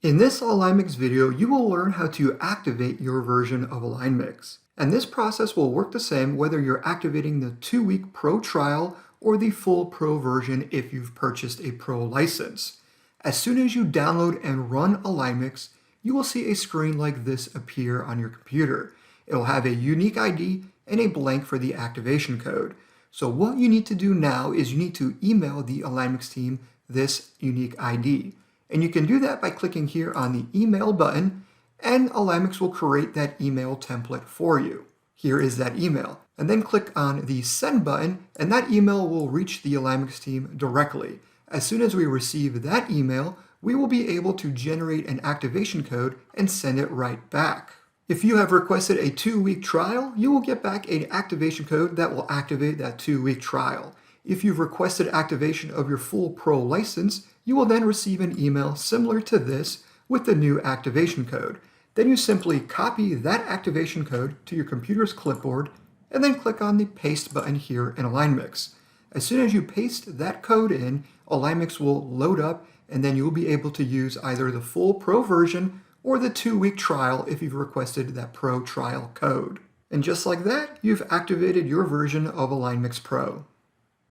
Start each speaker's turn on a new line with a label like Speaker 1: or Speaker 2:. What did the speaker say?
Speaker 1: In this AlignMix video, you will learn how to activate your version of AlignMix. And this process will work the same whether you're activating the 2-week Pro trial or the full Pro version if you've purchased a Pro license. As soon as you download and run AlignMix, you will see a screen like this appear on your computer. It will have a unique ID and a blank for the activation code. So what you need to do now is you need to email the AlignMix team this unique ID. And you can do that by clicking here on the email button, and AlignMix will create that email template for you. Here is that email. And then click on the send button, and that email will reach the AlignMix team directly. As soon as we receive that email, we will be able to generate an activation code and send it right back. If you have requested a 2-week trial, you will get back an activation code that will activate that 2-week trial. If you've requested activation of your full Pro license, you will then receive an email similar to this with the new activation code. Then you simply copy that activation code to your computer's clipboard and then click on the paste button here in AlignMix. As soon as you paste that code in, AlignMix will load up and then you'll be able to use either the full Pro version or the 2-week trial if you've requested that Pro trial code. And just like that, you've activated your version of AlignMix Pro.